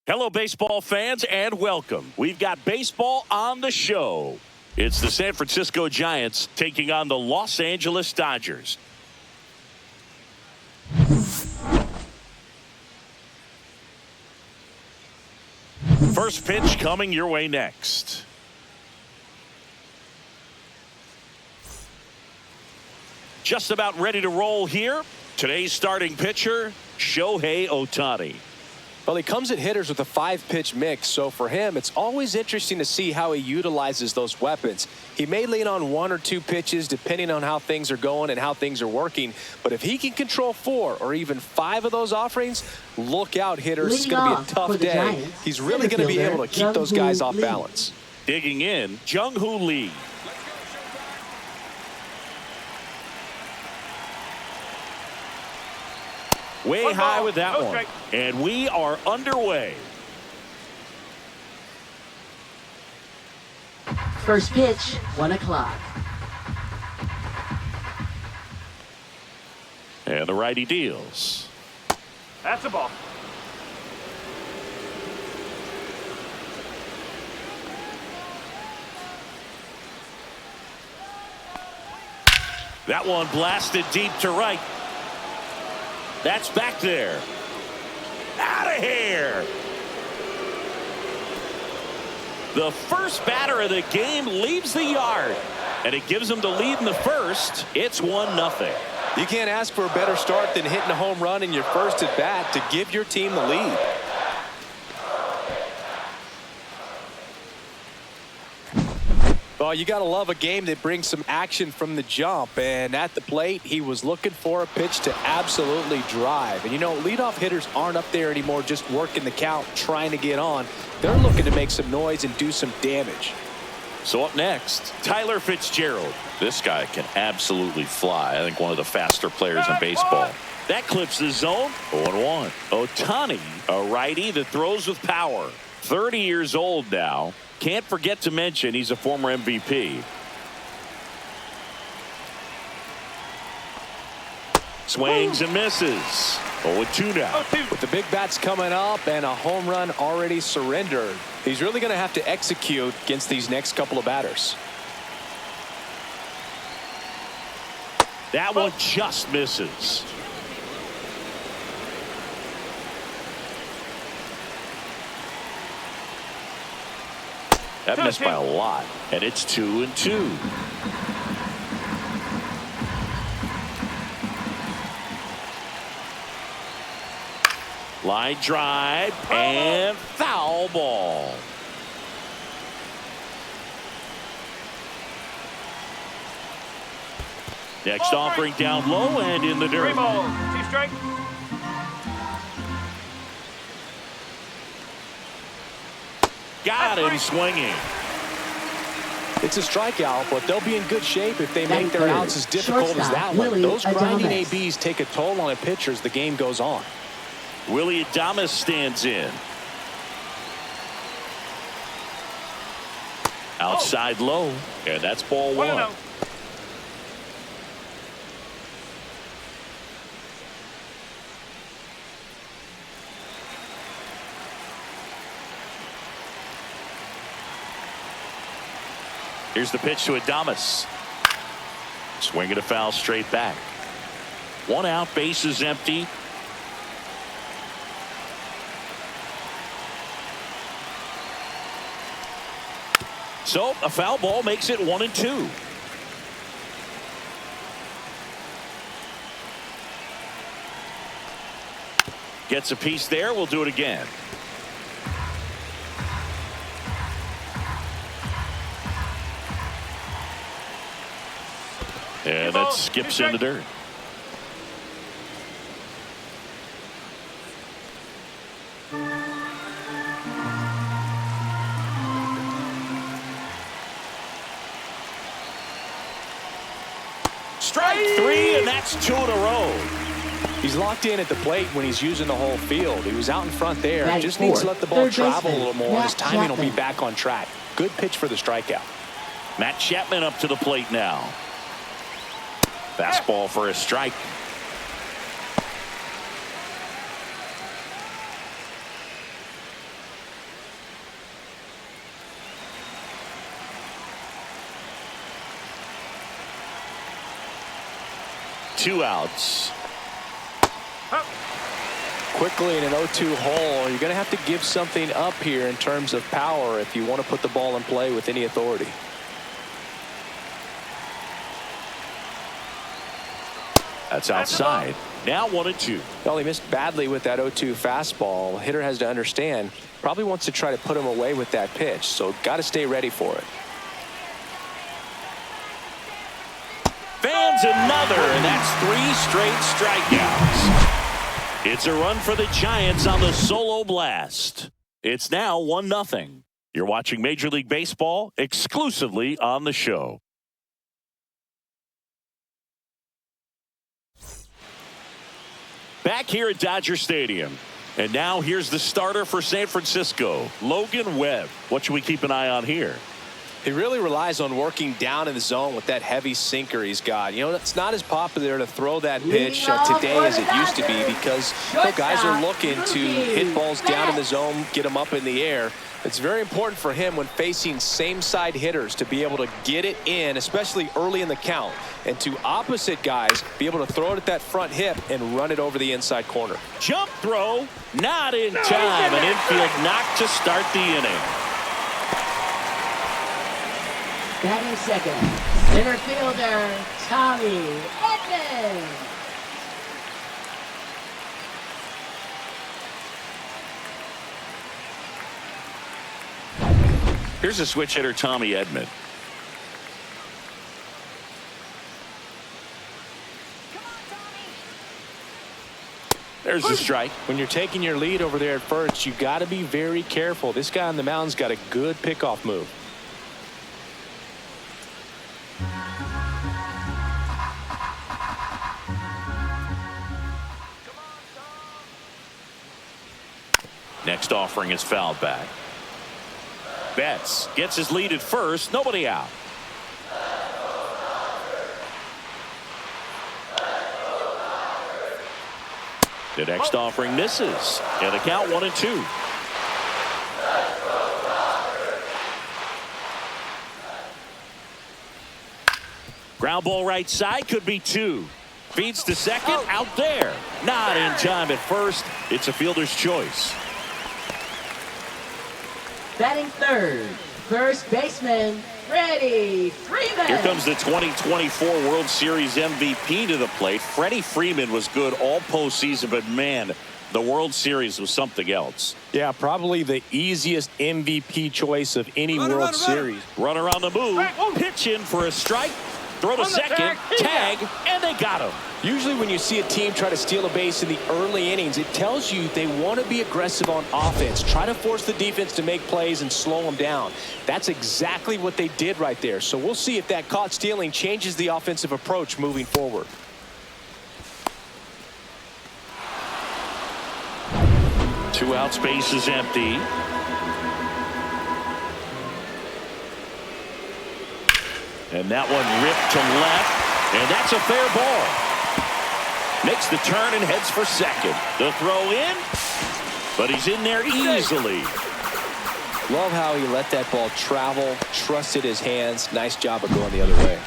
Hello, baseball fans, and welcome. We've got baseball on the show. It's the San Francisco Giants taking on the Los Angeles Dodgers. First pitch coming your way next. Just about ready to roll here. Today's starting pitcher, Shohei Ohtani. Well, he comes at hitters with a 5-pitch mix, so for him, it's always interesting to see how he utilizes those weapons. He may lean on 1 or 2 pitches depending on how things are going and how things are working, but if he can control 4 or even 5 of those offerings, look out, hitters. It's going to be a tough day. He's really going to be able to keep those guys off balance. Digging in, Jung-Hoo Lee. Way high with that one. And we are underway. First pitch, 1 o'clock. And the righty deals. That's a ball. That one blasted deep to right. That's back there. Out of here. The first batter of the game leaves the yard, and it gives them the lead in the first. It's 1-0. You can't ask for a better start than hitting a home run in your first at bat to give your team the lead. Well, you got to love a game that brings some action from the jump. And at the plate, he was looking for a pitch to absolutely drive. And, you know, leadoff hitters aren't up there anymore just working the count, trying to get on. They're looking to make some noise and do some damage. So up next, Tyler Fitzgerald. This guy can absolutely fly. I think one of the faster players in baseball. That clips the zone. 0-1. Ohtani, a righty that throws with power. 30 years old now. Can't forget to mention he's a former MVP. Swings and misses. 0-2 now. With the big bats coming up and a home run already surrendered, he's really going to have to execute against these next couple of batters. That one just misses. That missed by a lot, and it's 2-2. Line drive and foul ball. Next offering down low and in the dirt. 3 balls, 2 strikes. Got him swinging. It's a strikeout, but they'll be in good shape if they make their outs as difficult as that one. Those grinding ABs take a toll on a pitcher as the game goes on. Willie Adames stands in. Outside low, and that's ball 1. Here's the pitch to Adames. Swing and a foul straight back. 1 out, bases empty. So a foul ball makes it 1-2. Gets a piece there. We'll do it again. And that skips in the dirt. Strike 3, and that's 2 in a row. He's locked in at the plate when he's using the whole field. He was out in front there. Just needs to let the ball travel a little more. His timing will be back on track. Good pitch for the strikeout. Matt Chapman up to the plate now. Fastball for a strike. 2 outs. Quickly in an 0-2 hole, you're going to have to give something up here in terms of power if you want to put the ball in play with any authority. That's outside. Now 1-2. Well, he missed badly with that 0-2 fastball. The hitter has to understand, probably wants to try to put him away with that pitch, so got to stay ready for it. Fans another, and that's 3 straight strikeouts. It's a run for the Giants on the solo blast. It's now 1-0. You're watching Major League Baseball exclusively on the show. Back here at Dodger Stadium. And now here's the starter for San Francisco, Logan Webb. What should we keep an eye on here? He really relies on working down in the zone with that heavy sinker he's got. You know, it's not as popular to throw that pitch today as it used to be because guys are looking to hit balls down in the zone, get them up in the air. It's very important for him when facing same-side hitters to be able to get it in, especially early in the count, and to opposite guys be able to throw it at that front hip and run it over the inside corner. Jump throw, not in time. An infield knock to start the inning. Batting second, center fielder, Tommy Edman. Here's a switch hitter, Tommy Edman. There's the strike. When you're taking your lead over there at first, you got to be very careful. This guy on the mound's got a good pickoff move. Next offering is fouled back. Betts gets his lead at first. Nobody out. The next offering misses. And the count 1-2. Ground ball right side, could be 2. Feeds to second, out there. Not in time at first. It's a fielder's choice. Batting third, first baseman, Freddie Freeman. Here comes the 2024 World Series MVP to the plate. Freddie Freeman was good all postseason, but man, the World Series was something else. Yeah, probably the easiest MVP choice of any World Series. Run around the move, pitch in for a strike, throw to second, tag, and they got him. Usually when you see a team try to steal a base in the early innings, it tells you they want to be aggressive on offense. Try to force the defense to make plays and slow them down. That's exactly what they did right there. So we'll see if that caught stealing changes the offensive approach moving forward. Two out, space is empty. And that one ripped to left, and that's a fair ball. Makes the turn and heads for second. The throw in, but he's in there easily. Love how he let that ball travel, trusted his hands. Nice job of going the other way.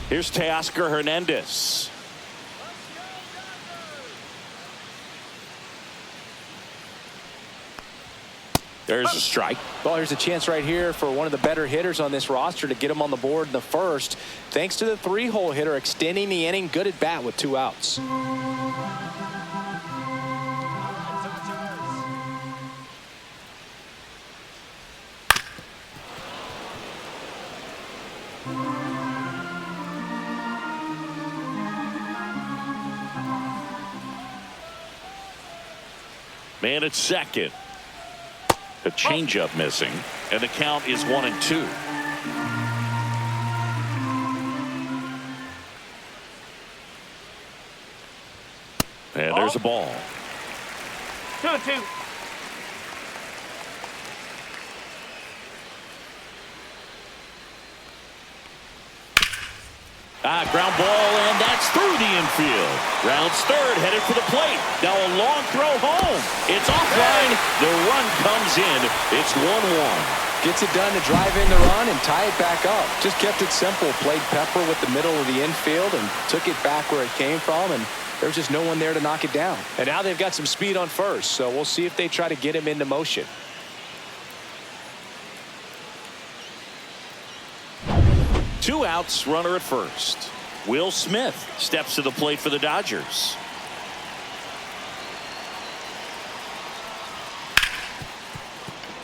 Here's Teoscar Hernandez. There's a strike. Well, here's a chance right here for one of the better hitters on this roster to get him on the board in the first. Thanks to the 3-hole hitter extending the inning. Good at bat with 2 outs. Man at second. A changeup missing, and the count is 1-2. And there's a ball. 2-2. Ground ball, and that's through the infield. Rounds third, headed for the plate. Now a long throw home. It's offline. The run comes in. It's 1-1. Gets it done to drive in the run and tie it back up. Just kept it simple. Played pepper with the middle of the infield and took it back where it came from. And there's just no one there to knock it down. And now they've got some speed on first. So we'll see if they try to get him into motion. Two outs, runner at first. Will Smith steps to the plate for the Dodgers.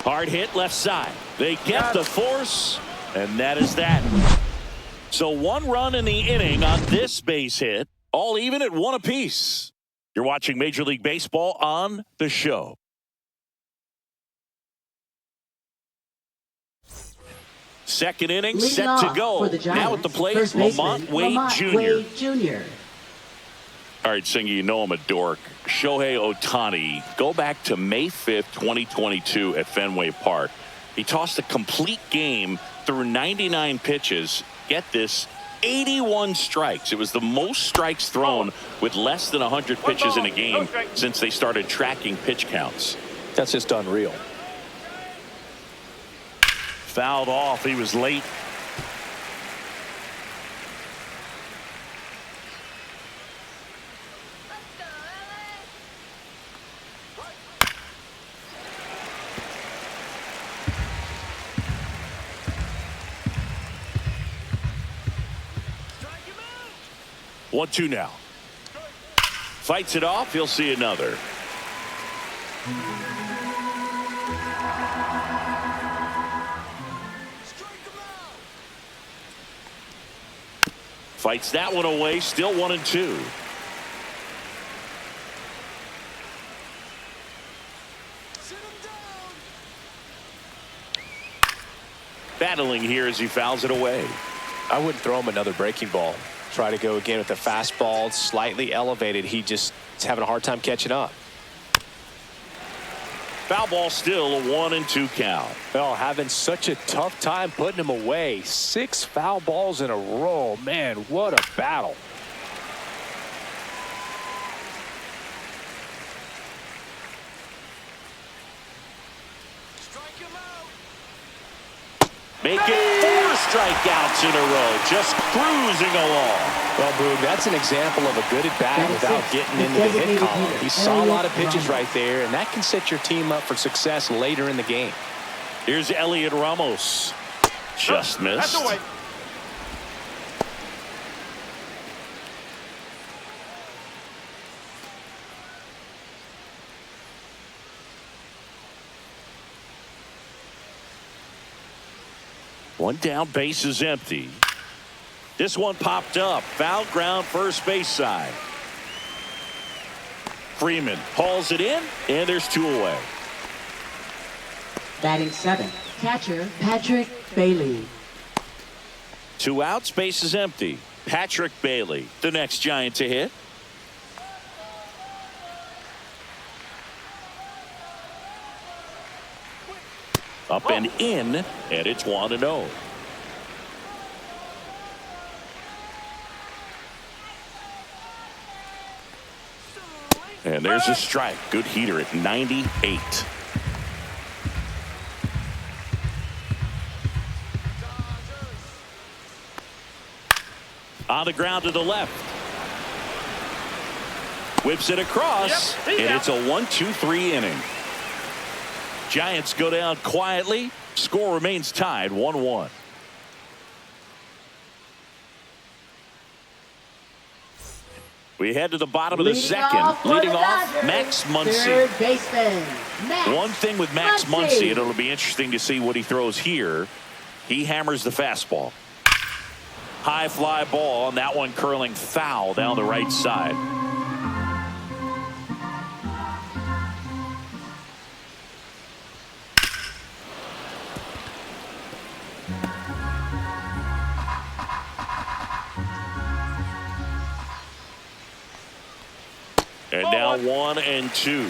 Hard hit left side. They get the force, and that is that. So 1 run in the inning on this base hit, all even at 1 apiece. You're watching Major League Baseball on The Show. Second inning Leading set to off go. for the Giants, Now at the plate, first baseman, Lamont Wade Jr. All right, Singy, you know I'm a dork. Shohei Ohtani, go back to May 5th, 2022 at Fenway Park. He tossed a complete game through 99 pitches. Get this, 81 strikes. It was the most strikes thrown with less than 100 pitches in a game since they started tracking pitch counts. That's just unreal. Fouled off. He was late. One, two now. Fights it off. He'll see another. Fights that one away. Still 1-2. Battling here as he fouls it away. I wouldn't throw him another breaking ball. Try to go again with the fastball, slightly elevated. He just is having a hard time catching up. Foul ball, still a 1-2 count. Oh, having such a tough time putting him away. 6 foul balls in a row. Man, what a battle. Make it 4 strikeouts in a row, just cruising along. Well, Boog, that's an example of a good at bat without getting into the hit column. He saw a lot of pitches right there, and that can set your team up for success later in the game. Here's Elliot Ramos. Just missed. That's away. One down, base is empty. This one popped up. Foul ground, first base side. Freeman hauls it in, and there's 2 away. Batting 7th, catcher Patrick Bailey. 2 outs, base is empty. Patrick Bailey, the next Giant to hit. Up and in, and it's 1-0. And there's a strike. Good heater at 98. On the ground to the left. Whips it across, and it's a 1-2-3 inning. Giants go down quietly. Score remains tied 1-1. We head to the bottom of the second. Leading off, Max Muncy. Third baseman, Max One thing with Max Muncy, and it'll be interesting to see what he throws here. He hammers the fastball. High fly ball, and that one curling foul down the right side. And now 1-2.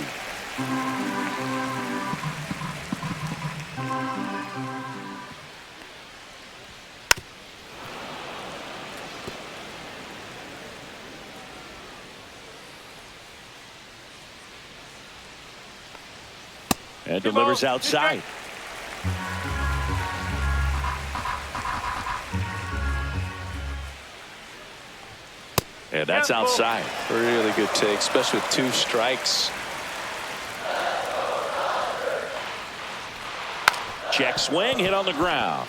And delivers outside. And that's outside. Really good take, especially with 2 strikes. Check swing, hit on the ground.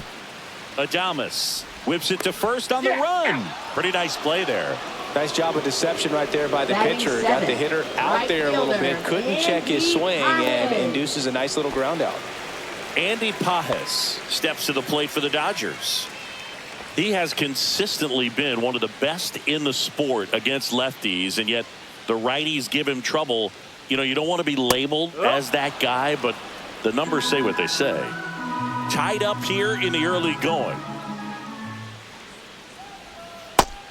Adames whips it to first on the run. Pretty nice play there. Nice job of deception right there by the Batting pitcher. Got the seventh, hitter out right there a little fielder, bit. Couldn't check his swing and Andy induces a nice little ground out. Andy Pajes steps to the plate for the Dodgers. He has consistently been one of the best in the sport against lefties, and yet the righties give him trouble. You know, you don't want to be labeled as that guy, but the numbers say what they say. Tied up here in the early going.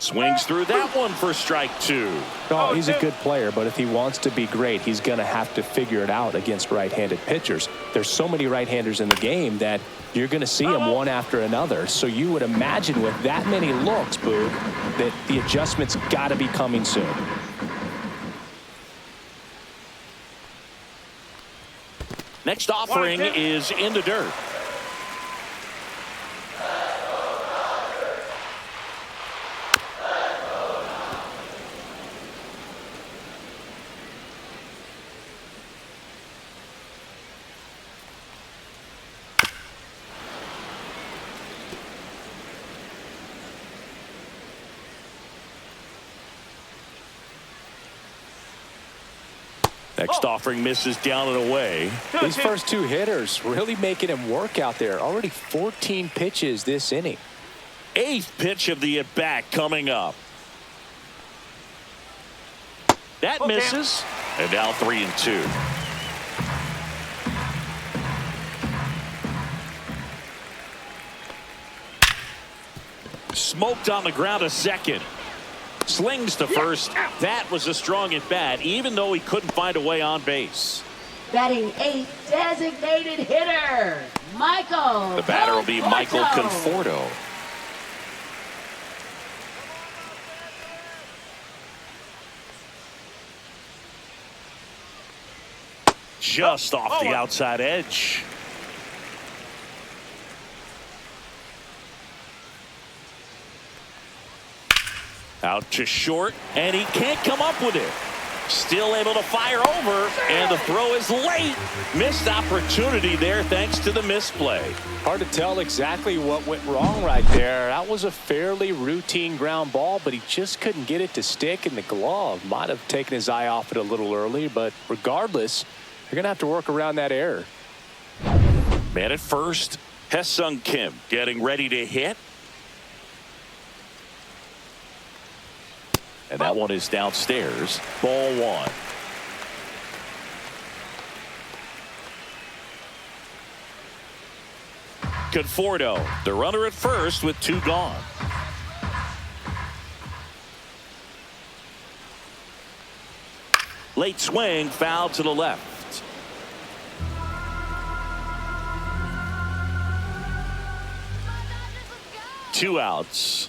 Swings through that one for strike 2. Oh, he's a good player, but if he wants to be great, he's going to have to figure it out against right-handed pitchers. There's so many right-handers in the game that you're going to see them one after another. So you would imagine with that many looks, Boog, that the adjustment's got to be coming soon. Next offering is in the dirt. Next offering misses down and away. These first 2 hitters really making him work out there. Already 14 pitches this inning. 8th pitch of the at-bat coming up. That misses. And now 3-2. Smoked on the ground a second. Slings to first. That was a strong at bat, even though he couldn't find a way on base. Batting 8th, designated hitter, Michael. The batter will be Michael Conforto. Just off the outside edge. Out to short, and he can't come up with it. Still able to fire over, and the throw is late. Missed opportunity there thanks to the misplay. Hard to tell exactly what went wrong right there. That was a fairly routine ground ball, but he just couldn't get it to stick in the glove. Might have taken his eye off it a little early, but regardless, you're going to have to work around that error. Man at first, Hesung Kim getting ready to hit. And that one is downstairs. Ball 1. Conforto, the runner at first with 2 gone. Late swing, foul to the left. Two outs.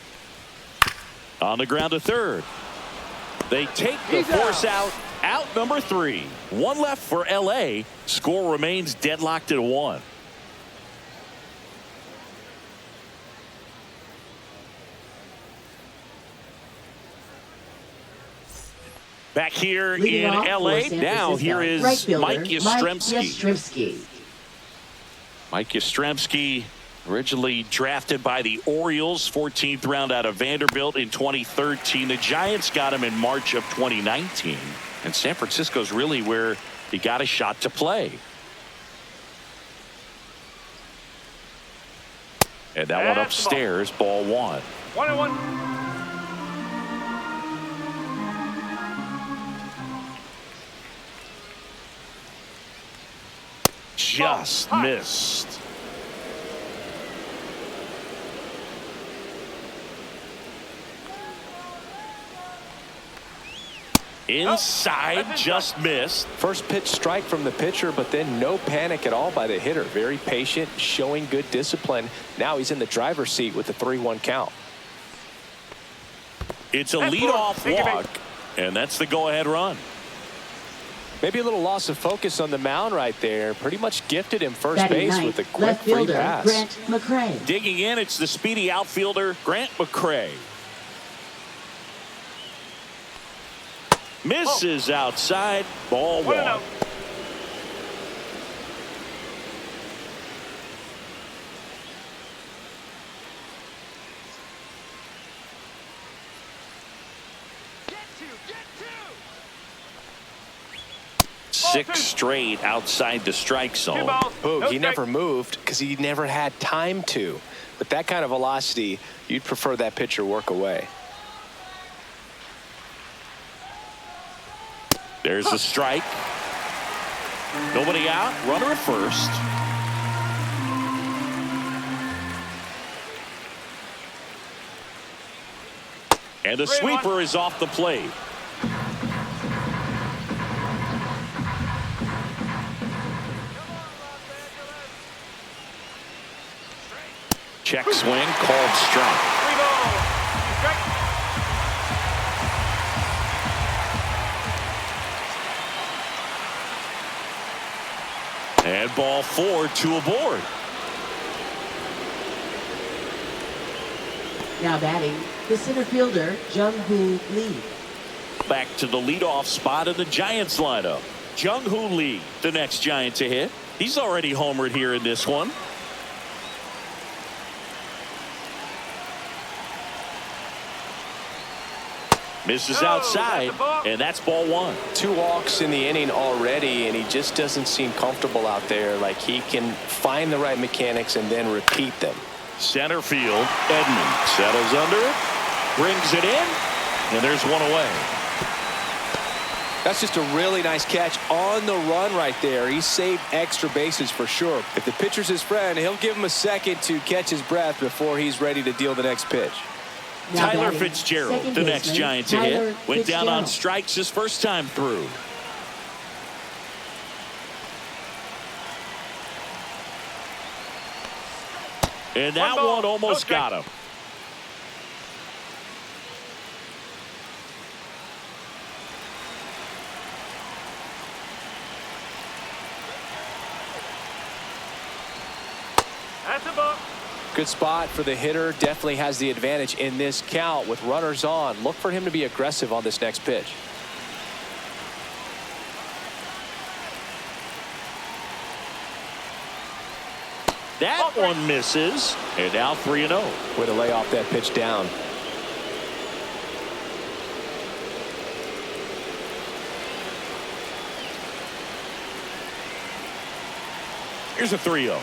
On the ground to third. They take the force out. Out number 3. 1 left for LA. Score remains deadlocked at 1. Back here in LA. Now here is Mike Yastrzemski. Mike Yastrzemski, originally drafted by the Orioles, 14th round out of Vanderbilt in 2013. The Giants got him in March of 2019. And San Francisco's really where he got a shot to play. And that one upstairs, ball 1. 1-1. Just missed. Inside, just missed. First pitch strike from the pitcher, but then no panic at all by the hitter. Very patient, showing good discipline. Now he's in the driver's seat with the 3-1 count. It's a leadoff walk, and that's the go-ahead run. Maybe a little loss of focus on the mound right there. Pretty much gifted him first Batting base ninth, with a quick left free fielder, pass. Grant McCray. Digging in, it's the speedy outfielder, Grant McCray. Misses outside, ball one. Six straight outside the strike zone. Boom, he never moved because he never had time to. With that kind of velocity, you'd prefer that pitcher work away. There's a strike. Nobody out. Runner at first. And the sweeper is off the plate. Check swing, called strike. And ball four, two aboard. Now batting, the center fielder, Jung-Hoo Lee. Back to the leadoff spot in the Giants lineup. Jung-Hoo Lee, the next Giant to hit. He's already homered here in this one. Misses outside, and that's ball one. 2 walks in the inning already, and he just doesn't seem comfortable out there. Like he can find the right mechanics and then repeat them. Center field, Edman settles under it, brings it in, and there's one away. That's just a really nice catch on the run right there. He saved extra bases for sure. If the pitcher's his friend, he'll give him a second to catch his breath before he's ready to deal the next pitch. Now Tyler batting, Fitzgerald, second the next baseman, Giant to Tyler hit, went down on Fitzgerald. strikes his first time through. And that one almost got him. That's a ball. Good spot for the hitter. Definitely has the advantage in this count with runners on. Look for him to be aggressive on this next pitch. That one misses, and now 3-0. Way to lay off that pitch down. Here's a 3-0.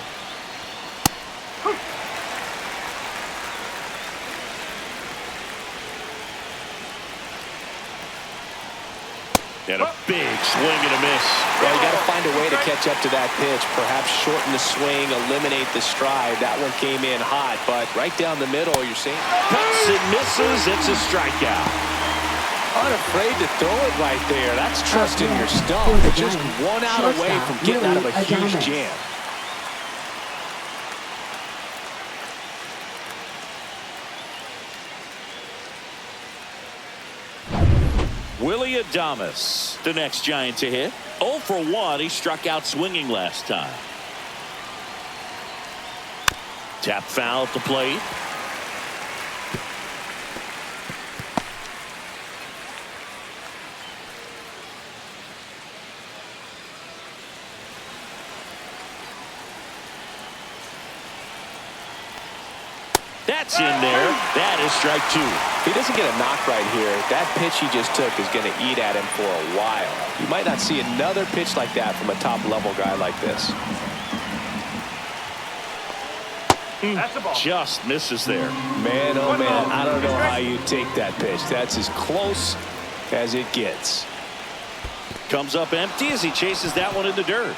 And a big swing and a miss. Yeah, you got to find a way to catch up to that pitch. Perhaps shorten the swing, eliminate the stride. That one came in hot, but right down the middle, you're seeing. Cuts and misses. It's a strikeout. Unafraid to throw it right there. That's trusting your stump. Just one out away from getting out of a huge jam. Willie Adames, the next Giant to hit. 0 for 1. He struck out swinging last time. Tap foul at the plate. That's in there. That is strike 2. If he doesn't get a knock right here, that pitch he just took is going to eat at him for a while. You might not see another pitch like that from a top-level guy like this. That's a ball. Just misses there. Man, oh man, I don't know how you take that pitch. That's as close as it gets. Comes up empty as he chases that one in the dirt.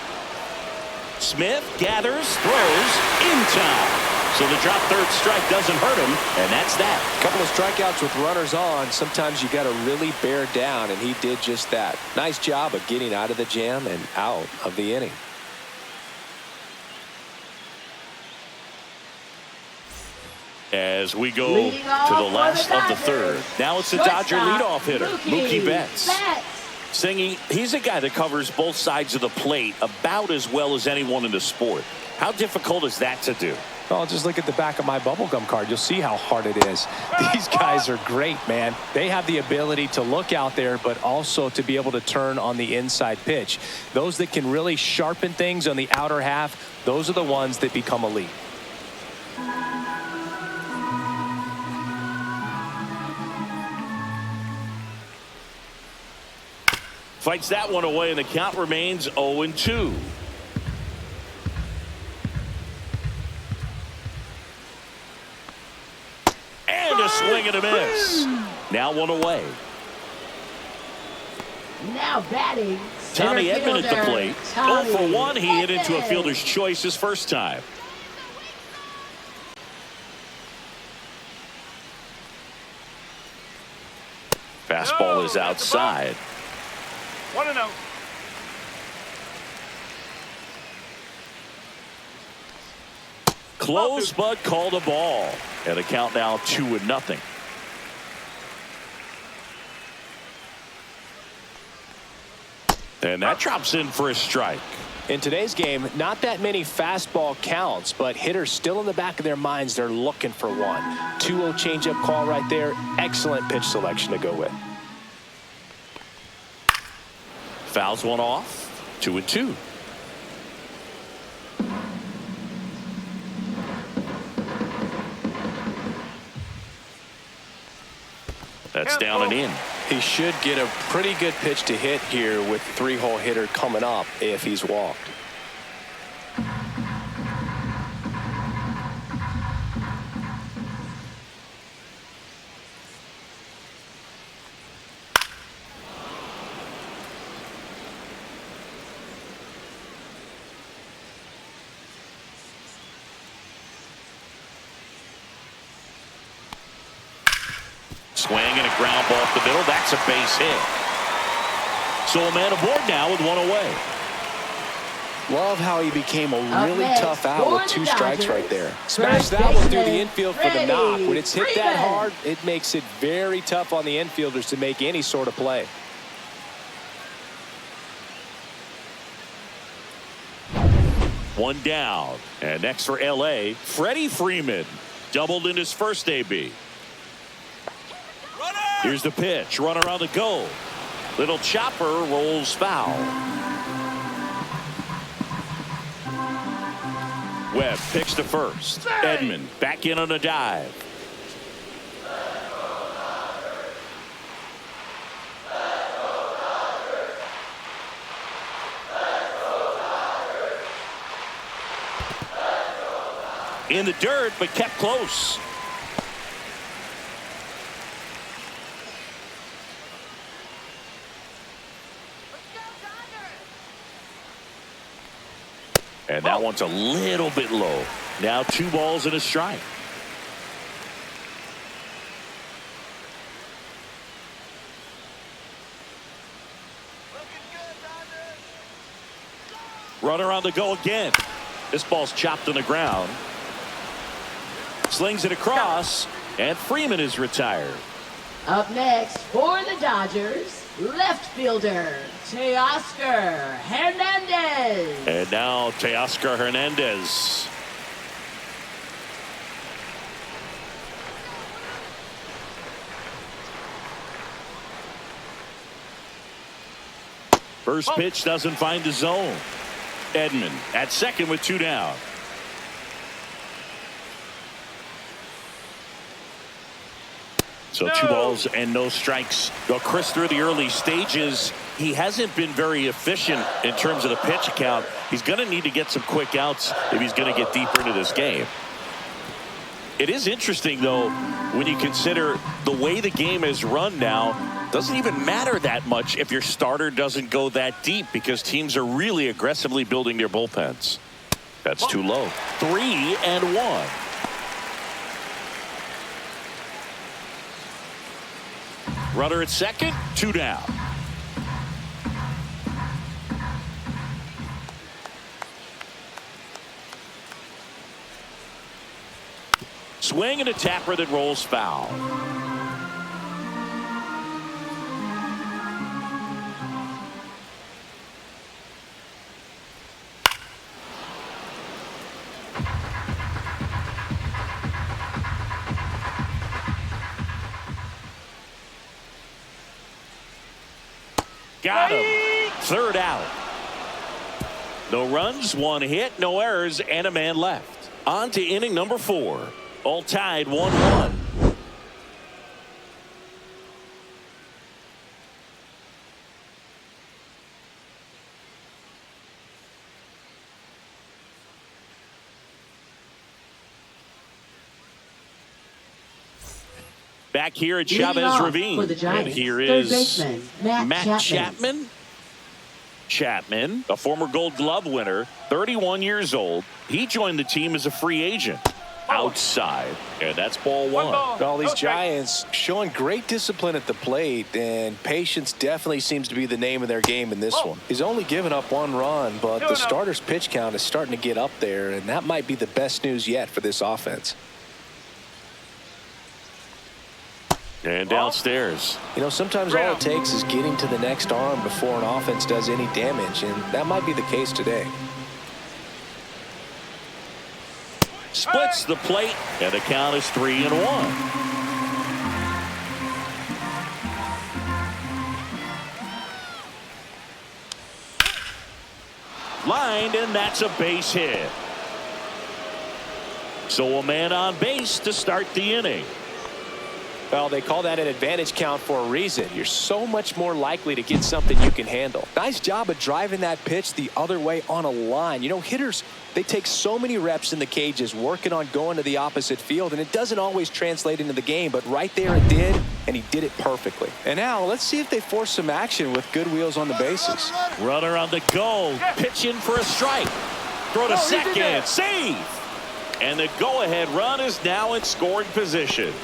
Smith gathers, throws, in time. So the drop third strike doesn't hurt him, and that's that. A couple of strikeouts with runners on. Sometimes you got to really bear down, and he did just that. Nice job of getting out of the jam and out of the inning. As we go to the last of the third. Now it's the Dodger leadoff hitter, Mookie Betts. Singy, he's a guy that covers both sides of the plate about as well as anyone in the sport. How difficult is that to do? Oh, just look at the back of my bubblegum card. You'll see how hard it is. These guys are great, man. They have the ability to look out there, but also to be able to turn on the inside pitch. Those that can really sharpen things on the outer half, those are the ones that become elite. Fights that one away, and the count remains 0-2. And a swing and a miss. Now one away. Now batting. Tommy center Edman at the fielder, plate. Tommy 0 for 1. He hit into a Edman. fielder's choice his first time. Fastball is outside. 1-0. Close, but called a ball. And the count now 2-0. And that drops in for a strike. In today's game, not that many fastball counts, but hitters still in the back of their minds, they're looking for one. 2-0 changeup call right there. Excellent pitch selection to go with. Fouls one off. 2-2. That's down and in. He should get a pretty good pitch to hit here with three-hole hitter coming up if he's walked. Swing and a ground ball up the middle. That's a base hit. So a man aboard now with one away. Love how he became a really next, tough out for with the 2 strikes right there. Dodgers, Smash first that one through the baseman, infield for the knock. When it's hit that Freeman. hard, it makes it very tough on the infielders to make any sort of play. One down. And next for L.A., Freddie Freeman. Doubled in his first AB. Here's the pitch. Runner on the go. Little chopper rolls foul. Webb picks to first. Edman back in on a dive. In the dirt, but kept close. And that one's a little bit low. Now 2 balls and a strike. Runner on the go again. This ball's chopped on the ground. Slings it across, and Freeman is retired. Up next for the Dodgers, left fielder, Teoscar Hernandez. And now Teoscar Hernandez. First pitch doesn't find the zone. Edman at second with 2 down. So 2 balls and no strikes. Well, Chris, through the early stages, he hasn't been very efficient in terms of the pitch count. He's going to need to get some quick outs if he's going to get deeper into this game. It is interesting, though, when you consider the way the game is run now. Doesn't even matter that much if your starter doesn't go that deep, because teams are really aggressively building their bullpens. That's too low. 3-1. Runner at second, 2 down. Swing and a tapper that rolls foul. Got him. Third out. No runs, one hit, no errors, and a man left. On to inning number 4. All tied 1-1. Back here at Chavez Ravine. And here is Matt Chapman. Chapman, a former Gold Glove winner, 31 years old. He joined the team as a free agent. Outside, and that's ball 1. All these Giants showing great discipline at the plate, and patience definitely seems to be the name of their game in this one. He's only given up 1 run, but the starter's pitch count is starting to get up there, and that might be the best news yet for this offense. And downstairs. You know, sometimes all it takes is getting to the next arm before an offense does any damage, and that might be the case today. Splits the plate, and the count is 3-1. Lined, and that's a base hit. So a man on base to start the inning. Well, they call that an advantage count for a reason. You're so much more likely to get something you can handle. Nice job of driving that pitch the other way on a line. You know, hitters, they take so many reps in the cages working on going to the opposite field, and it doesn't always translate into the game, but right there it did, and he did it perfectly. And now let's see if they force some action with good wheels on the bases. Runner on the go, pitching for a strike. Throw to second, save. And the go-ahead run is now in scoring position.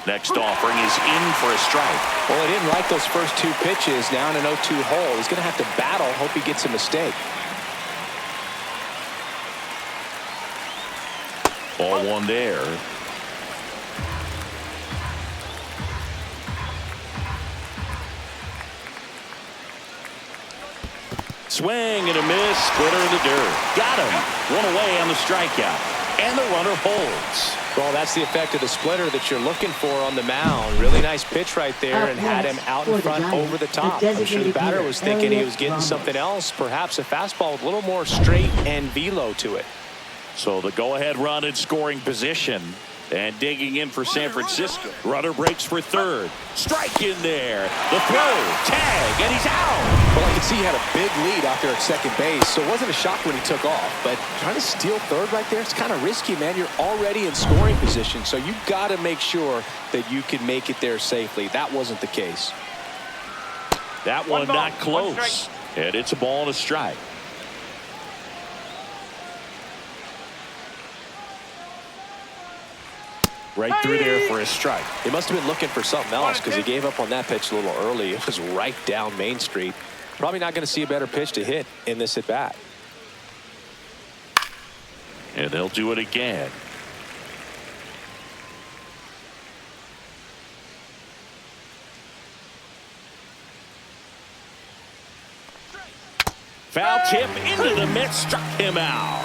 Next offering is in for a strike. Well, he didn't like those first 2 pitches. Now in an 0-2 hole. He's going to have to battle. Hope he gets a mistake. Ball 1 there. Swing and a miss. Splitter in the dirt. Got him. 1 away on the strikeout. And the runner holds. Well, that's the effect of the splitter that you're looking for on the mound. Really nice pitch right there and had him out in front over the top. I'm sure the batter was thinking he was getting something else, perhaps a fastball with a little more straight and velo to it. So the go-ahead run in scoring position. And digging in for San Francisco. Runner breaks for third. Strike in there. The throw. Tag. And he's out. Well, I can see he had a big lead out there at second base, so it wasn't a shock when he took off. But trying to steal third right there, it's kind of risky, man. You're already in scoring position, so you've got to make sure that you can make it there safely. That wasn't the case. That one not close. And it's a ball and a strike. Right through there for a strike. He must have been looking for something else because he gave up on that pitch a little early. It was right down Main Street. Probably not going to see a better pitch to hit in this at bat. And they'll do it again. Foul tip into the mitt, struck him out.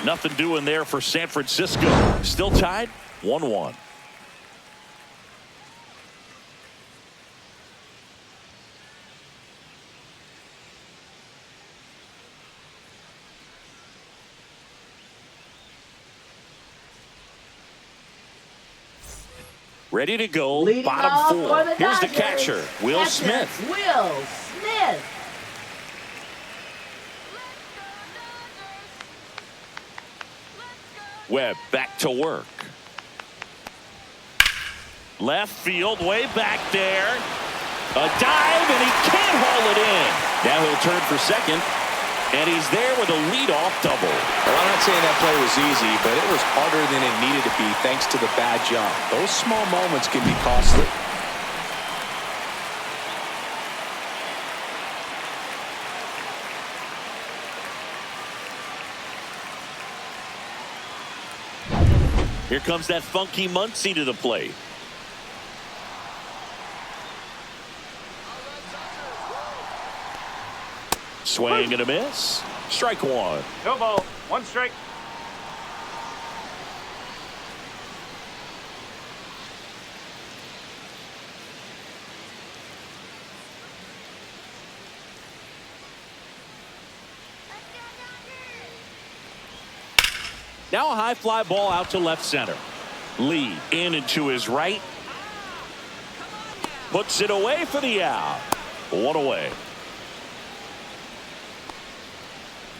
Nothing doing there for San Francisco. Still tied 1-1. Ready to go. Leading Bottom 4. the Here's the Dodgers. catcher, Will Smith. Will Smith. Webb back to work. Left field, way back there. A dive, and he can't haul it in. Now he'll turn for second, and he's there with a leadoff double. Well, I'm not saying that play was easy, but it was harder than it needed to be thanks to the bad jump. Those small moments can be costly. Here comes that funky Muncie to the plate. Swing and a miss. Strike one. No ball. One strike. Now a high fly ball out to left center. Lee in and to his right. Puts it away for the out. One away.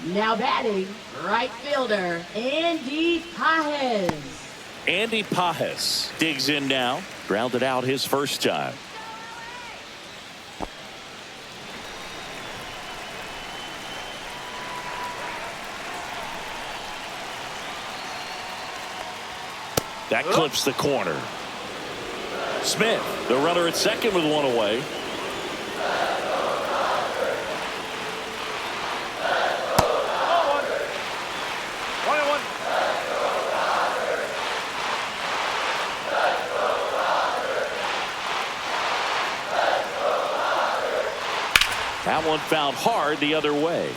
Now batting, right fielder, Andy Pajes. Andy Pajes digs in now. Grounded out his first time. That clips the corner. Smith, the runner at second with one away. One and one. That one fouled hard the other way.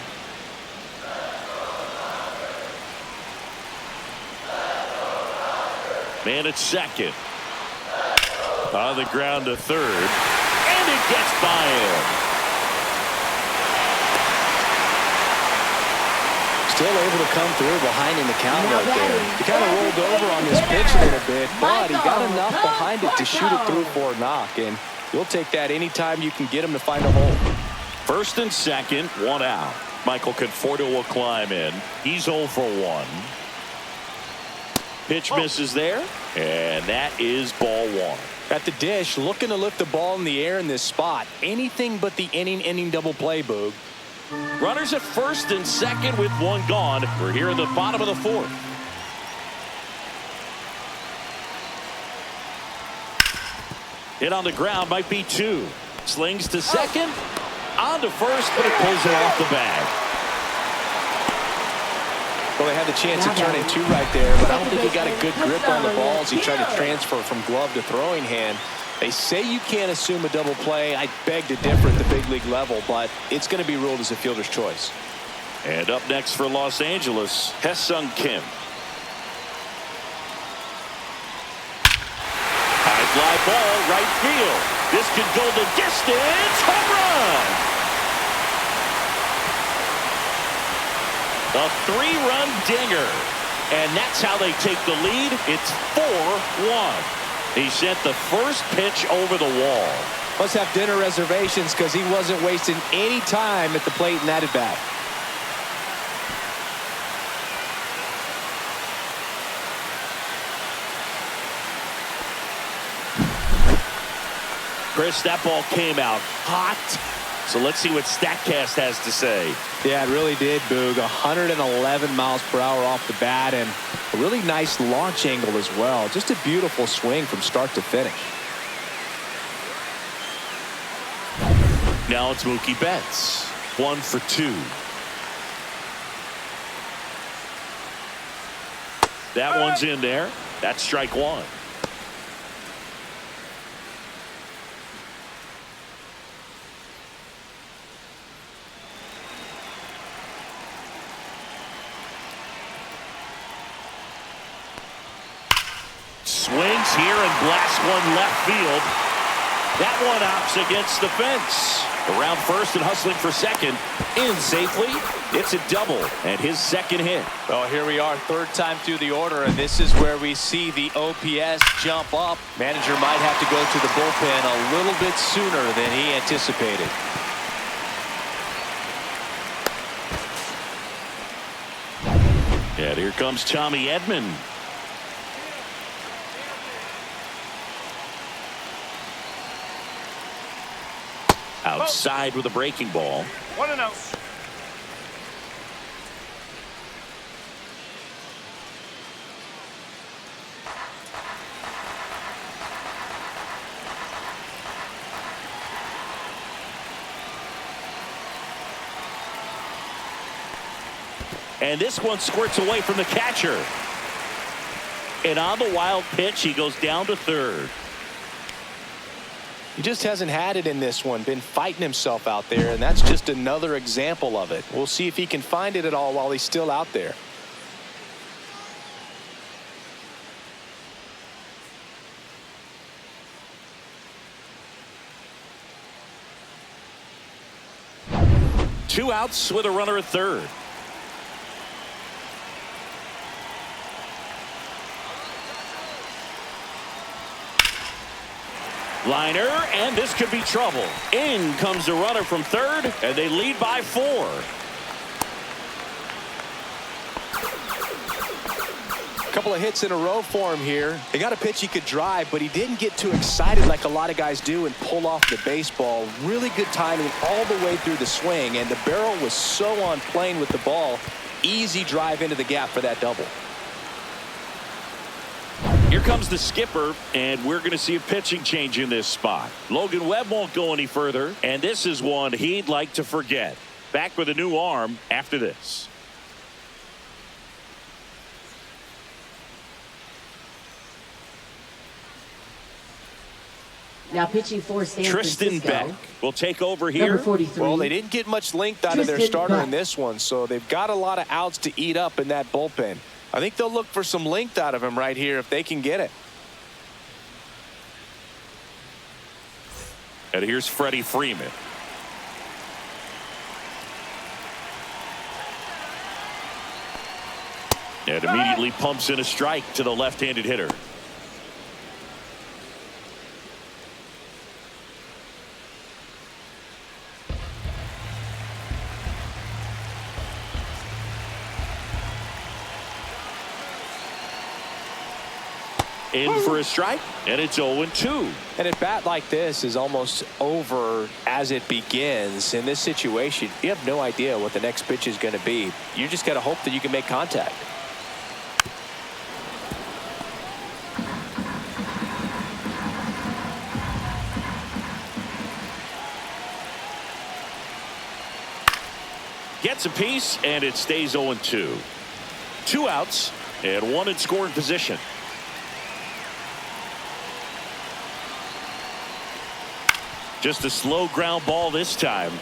Man at second. On the ground to third. And it gets by him. Still able to come through behind in the count right there. He kind of rolled over on this pitch a little bit, but he got enough behind it to shoot it through for a knock. And you'll take that anytime you can get him to find a hole. First and second, one out. Michael Conforto will climb in. He's 0 for 1. Pitch misses there, and that is ball one. At the dish, looking to lift the ball in the air in this spot. Anything but the inning double play, Boog. Runners at first and second with one gone. We're here in the bottom of the fourth. Hit on the ground, might be two. Slings to second. On to first, but it pulls it off the bag. Well, they had the chance of turning two right there, but I don't think he got a good grip on the ball as he tried to transfer from glove to throwing hand. They say you can't assume a double play. I beg to differ at the big league level, but it's going to be ruled as a fielder's choice. And up next for Los Angeles, Hesung Kim. High fly ball, right field. This could go the distance. Home run! A three-run dinger. And that's how they take the lead. It's 4-1. He sent the first pitch over the wall. Must have dinner reservations because he wasn't wasting any time at the plate in that at bat. Chris, that ball came out hot. So let's see what StatCast has to say. Yeah, it really did, Boog. 111 miles per hour off the bat and a really nice launch angle as well. Just a beautiful swing from start to finish. Now it's Mookie Betts. 1 for 2. That one's in there. That's strike one. Swings here and blasts one left field. That one opts against the fence. Around first and hustling for second. In safely. It's a double and his second hit. Well, here we are, third time through the order, and this is where we see the OPS jump up. Manager might have to go to the bullpen a little bit sooner than he anticipated. And here comes Tommy Edman. Outside with a breaking ball. 1-0. And this one squirts away from the catcher. And on the wild pitch, he goes down to third. He just hasn't had it in this one, been fighting himself out there, and that's just another example of it. We'll see if he can find it at all while he's still out there. Two outs with a runner at third. Liner, and this could be trouble. In comes the runner from third, and they lead by 4. A couple of hits in a row for him here. They got a pitch he could drive, but he didn't get too excited like a lot of guys do and pull off the baseball. Really good timing all the way through the swing, and the barrel was so on plane with the ball. Easy drive into the gap for that double. Here comes the skipper, and we're going to see a pitching change in this spot. Logan Webb won't go any further, and this is one he'd like to forget. Back with a new arm after this. Now pitching for San Tristan Francisco. Beck will take over here. Number 43. Well, they didn't get much length out of their Tristan starter Beck. in this one, so they've got a lot of outs to eat up in that bullpen. I think they'll look for some length out of him right here if they can get it. And here's Freddie Freeman. And immediately pumps in a strike to the left-handed hitter. In for a strike, and it's 0-2. And at bat like this is almost over as it begins. In this situation, you have no idea what the next pitch is going to be. You just got to hope that you can make contact. Gets a piece, and it stays 0-2. 2 outs, and 1 in scoring position. Just a slow ground ball this time.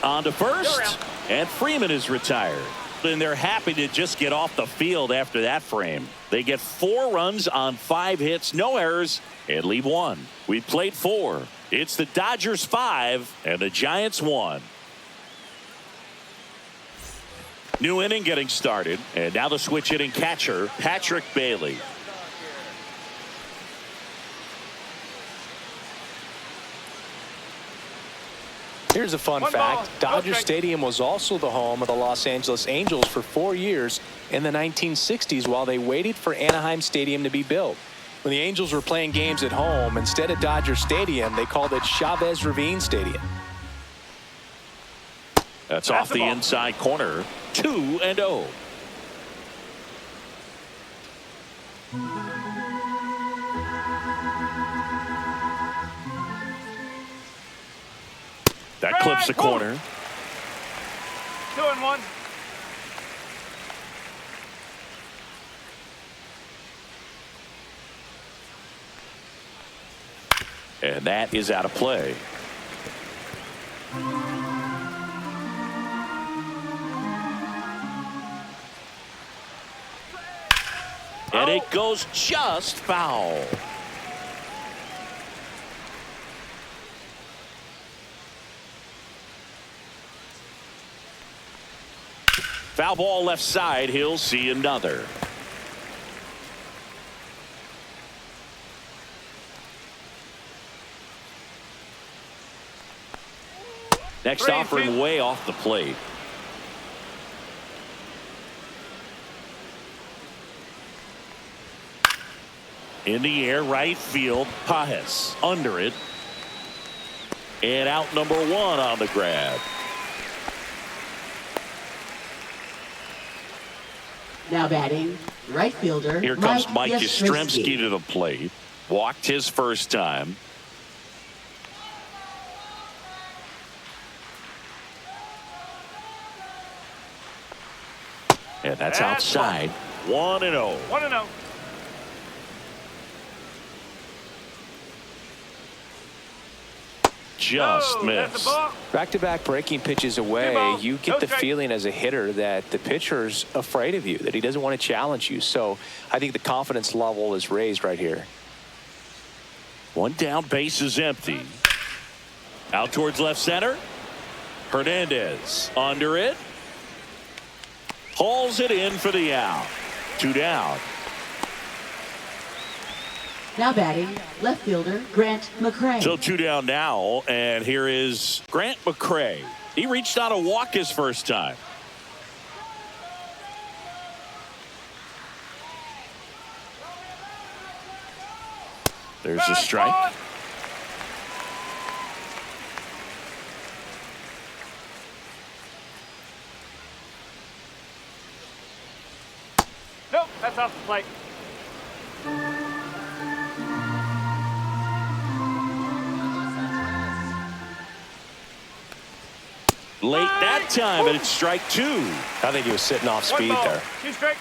On to first, and Freeman is retired. And they're happy to just get off the field after that frame. They get 4 runs on 5 hits, no errors, and leave 1. We played 4. It's the Dodgers 5 and the Giants 1. New inning getting started, and now the switch hitting catcher, Patrick Bailey. Here's a fun fact. Dodger Stadium was also the home of the Los Angeles Angels for 4 years in the 1960s while they waited for Anaheim Stadium to be built. When the Angels were playing games at home, instead of Dodger Stadium, they called it Chavez Ravine Stadium. That's off the inside corner. 2-0. That clips the corner. 2-1. And that is out of play. And it goes just foul. Foul ball left side. He'll see another. Next offering way off the plate. In the air, right field. Pajes under it. And out number 1 on the grab. Now batting, right fielder. Here comes Mike Yastrzemski to the plate. Walked his first time. And that's outside. 1-0. 1-0. just That's the missed. ball. Back-to-back breaking pitches away, ball. you No get the strike. feeling as a hitter that the pitcher's afraid of you, that he doesn't want to challenge you. So I think the confidence level is raised right here. One down, base is empty. Out towards left center. Hernandez under it. Hauls it in for the out. 2 down. Now batting, left fielder Grant McCray. So 2 down now, and here is Grant McCray. He reached on a walk his first time. There's a strike. Nope, that's off the plate. Late that time, and it's strike 2. I think he was sitting off One speed ball, there. 2 strike.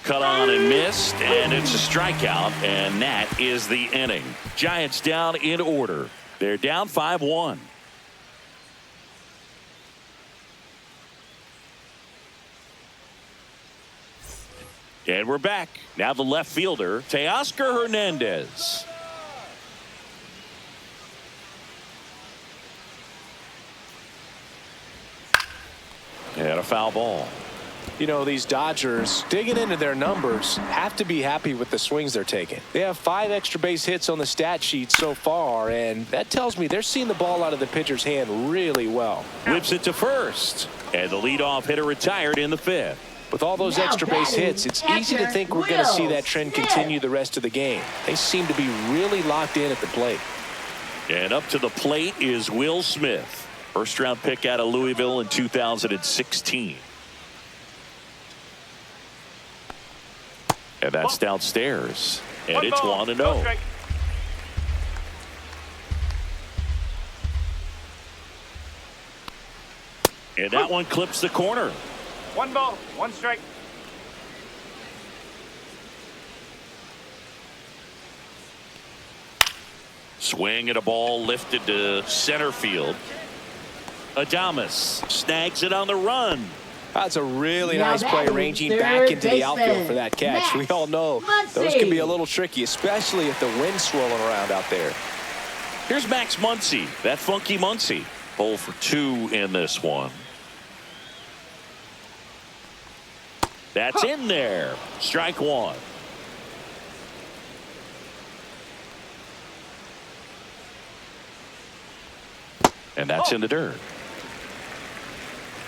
Cut on and missed, and it's a strikeout, and that is the inning. Giants down in order. They're down 5-1. And we're back. Now the left fielder, Teoscar Hernandez. And a foul ball. You know, these Dodgers, digging into their numbers, have to be happy with the swings they're taking. They have 5 extra base hits on the stat sheet so far, and that tells me they're seeing the ball out of the pitcher's hand really well. Whips it to first. And the leadoff hitter retired in the 5th. With all those Now extra base batting, hits, it's easy to catcher think we're going to see that trend Will continue the rest of the game. They seem to be really locked in at the plate. And up to the plate is Will Smith. First round pick out of Louisville in 2016. And that's downstairs. And it's 1-0. No strike. And that one clips the corner. 1 ball, 1 strike. Swing at a ball lifted to center field. Adames snags it on the run. That's a really Now nice play, batting, ranging third back into the baseman, outfield for that catch. We Max all know those can be a little tricky, especially if the wind's swirling around out there. Here's Max Muncy, that funky Muncy. 0 for 2 in this one. That's in there. Strike 1. And that's in the dirt.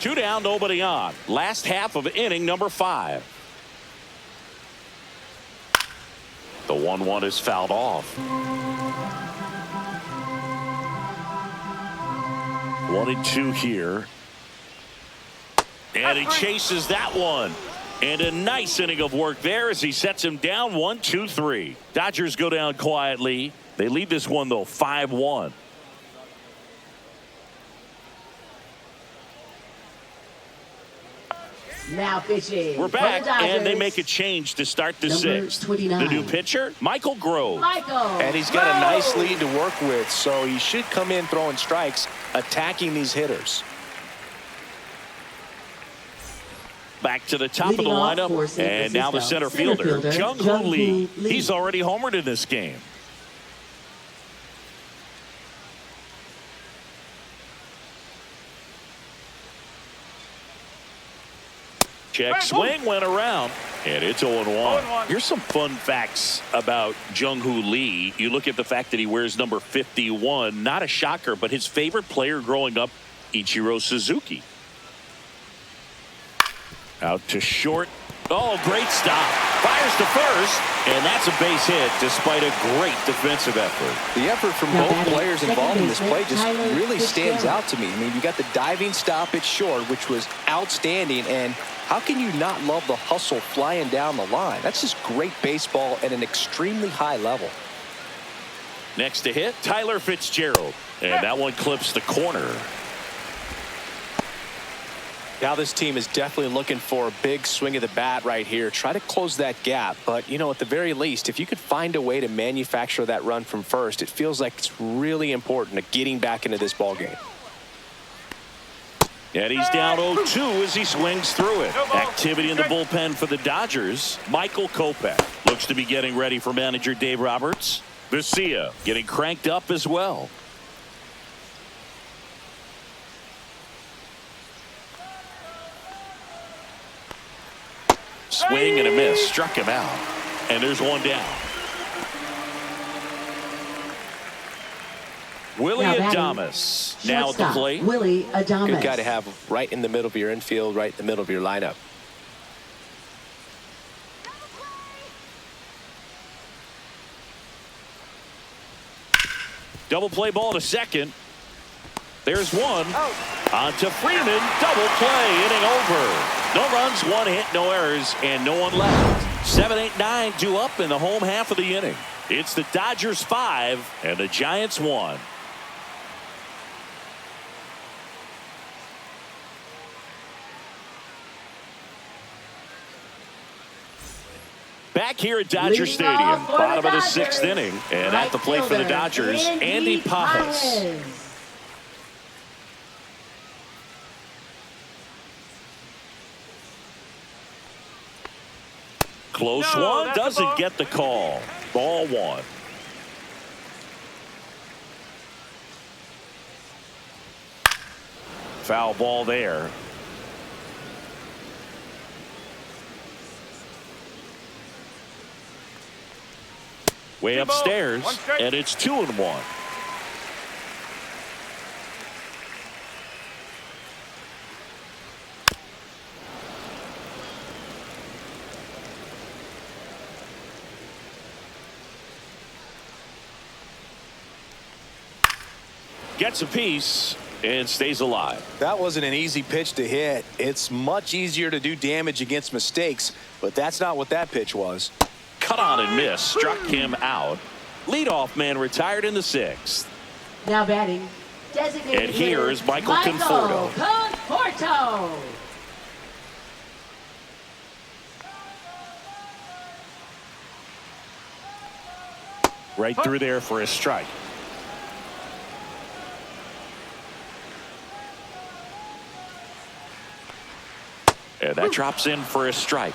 2 down, nobody on. Last half of inning number 5. The 1-1 is fouled off. 1-2 here. And he chases that one. And a nice inning of work there as he sets him down 1-2-3. Dodgers go down quietly. They lead this one, though, 5-1. Now pitching. We're for the back, and they Dodgers. make a change to start the Number 6th. 29. The new pitcher, Michael Grove. Michael. And he's got a nice Grove. lead to work with, so he should come in throwing strikes, attacking these hitters. Back to the top Leading of off the for lineup, San and now the Francisco, center fielder, Jung Jung-Hoo Lee. Lee. He's already homered in this game. Check swing went around, and it's 0-1. 0-1. Here's some fun facts about Jung-Hoo Lee. You look at the fact that he wears number 51. Not a shocker, but his favorite player growing up, Ichiro Suzuki. Out to short. Oh, great stop. Fires to first, and that's a base hit despite a great defensive effort. The effort from Now both batting, players second involved in this baseman, play just Tyler really stands Fitzgerald. out to me. I mean, you got the diving stop at short, which was outstanding, and how can you not love the hustle flying down the line? That's just great baseball at an extremely high level. Next to hit, Tyler Fitzgerald. And that one clips the corner. Now this team is definitely looking for a big swing of the bat right here. Try to close that gap. But, you know, at the very least, if you could find a way to manufacture that run from first, it feels like it's really important to getting back into this ball game. And he's down 0-2 as he swings through it. Activity in the bullpen for the Dodgers. Michael Kopech looks to be getting ready for manager Dave Roberts. Vesia getting cranked up as well. Swing and a miss. Struck him out. And there's one down. Willie Adames now at the plate. Willie Adames. Good guy to have right in the middle of your infield, right in the middle of your lineup. Double play ball to second. There's one. On to Freeman. Double play. Inning over. No runs, one hit, no errors, and no one left. 7, 8, 9 due up in the home half of the inning. It's the Dodgers 5 and the Giants 1. Back here at Dodger Stadium, bottom of the 6th inning, and at the plate for the Dodgers, Andy Pages. Close one, doesn't get the call. Ball 1. Foul ball there. Way upstairs, and it's 2-1. Gets a piece and stays alive. That wasn't an easy pitch to hit. It's much easier to do damage against mistakes, but that's not what that pitch was. Cut on and miss. Struck him out. Leadoff man retired in the 6th. Now batting, designated and here is Michael Conforto. Right through there for a strike. And that drops in for a strike.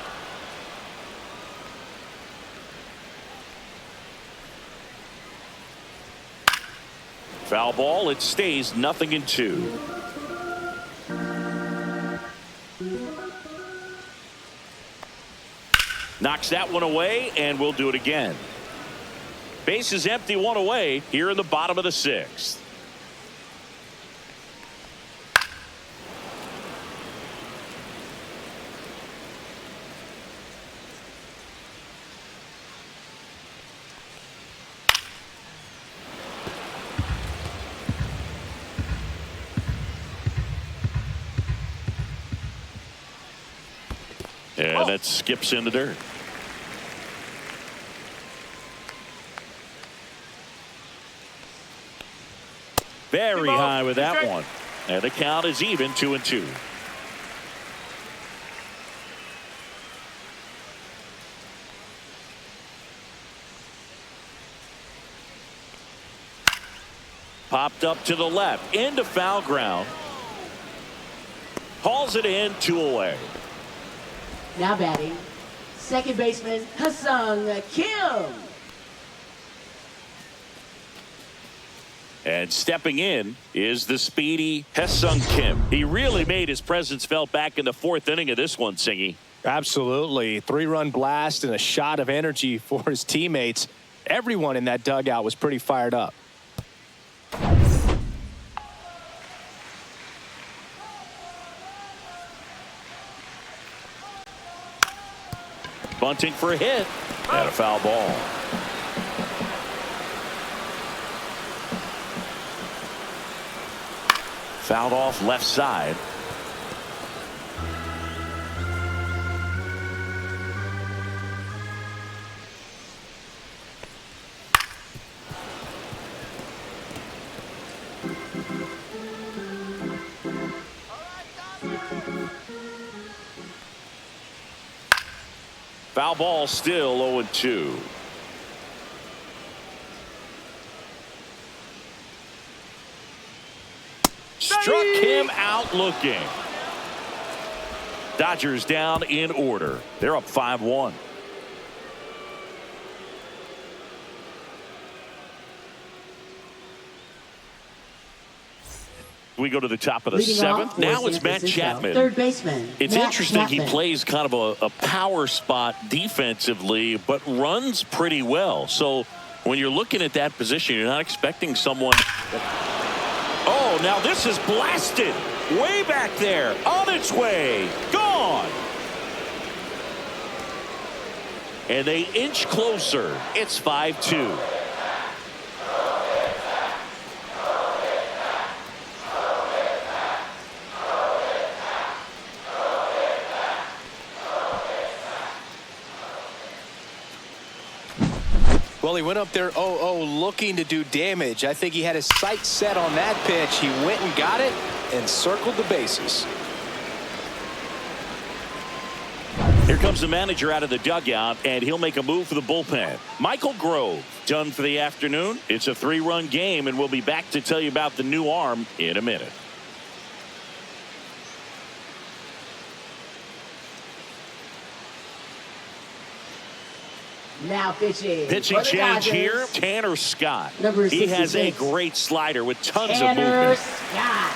Foul ball. It stays 0-2. Knocks that one away, and we'll do it again. Base is empty, one away here in the bottom of the 6th. And that skips in the dirt. Very high with that one. And the count is even, 2-2. Popped up to the left. Into foul ground. Hauls it in, 2 away. Now batting, second baseman Ha-Seong Kim. And stepping in is the speedy Ha-Seong Kim. He really made his presence felt back in the 4th inning of this one, Singy. Absolutely. 3-run blast and a shot of energy for his teammates. Everyone in that dugout was pretty fired up. Bunting for a hit and a foul ball. Fouled off left side. Foul ball, still 0-2. Struck him out looking. Dodgers down in order. They're up 5-1. We go to the top of the Leading seventh. off Now for it's San Matt Francisco, Chapman. third baseman. It's Matt interesting. Chapman. He plays kind of a power spot defensively, but runs pretty well. So when you're looking at that position, you're not expecting someone. Oh, now this is blasted. Way back there. On its way. Gone. And they inch closer. It's 5-2. Well, he went up there 0-0 looking to do damage. I think he had his sights set on that pitch. He went and got it and circled the bases. Here comes the manager out of the dugout, and he'll make a move for the bullpen. Michael Grove done for the afternoon. It's a 3-run game, and we'll be back to tell you about the new arm in a minute. Now pitching. Pitching for the change Dodgers, here, Tanner Scott. Number He has a 66. great slider with tons of Tanner movement. Scott.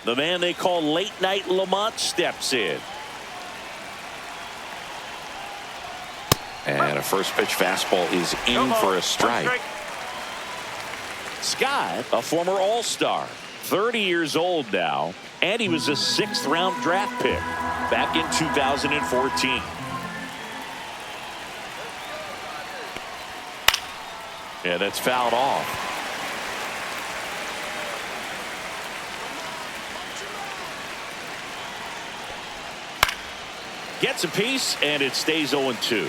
The man they call Late Night Lamont steps in. And a first pitch fastball is in for a strike. Scott, a former All-Star, 30 years old now, and he was a 6th-round draft pick back in 2014. Yeah, that's fouled off. Gets a piece, and it stays 0-2.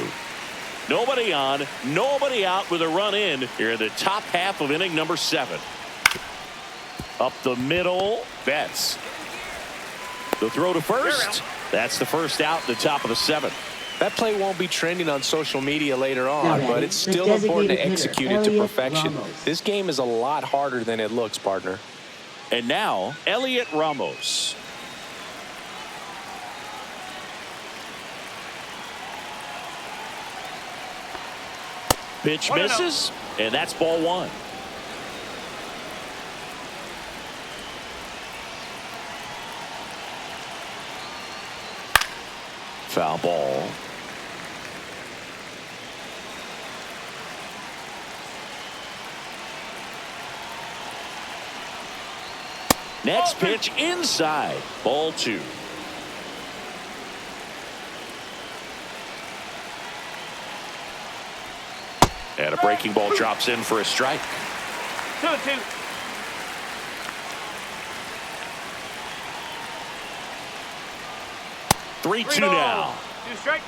Nobody on, nobody out with a run in here in the top half of inning number 7. Up the middle, Betts. The throw to first. That's the first out in the top of the 7th. That play won't be trending on social media later on, Now but it's the still important to designated hitter, execute it to Elliot perfection. Ramos. This game is a lot harder than it looks, partner. And now, Elliot Ramos. Pitch misses, and that's ball 1. Foul ball. Next pitch inside. Ball 2. And a breaking ball drops in for a strike. 2-2. Three-two now. 2 strike.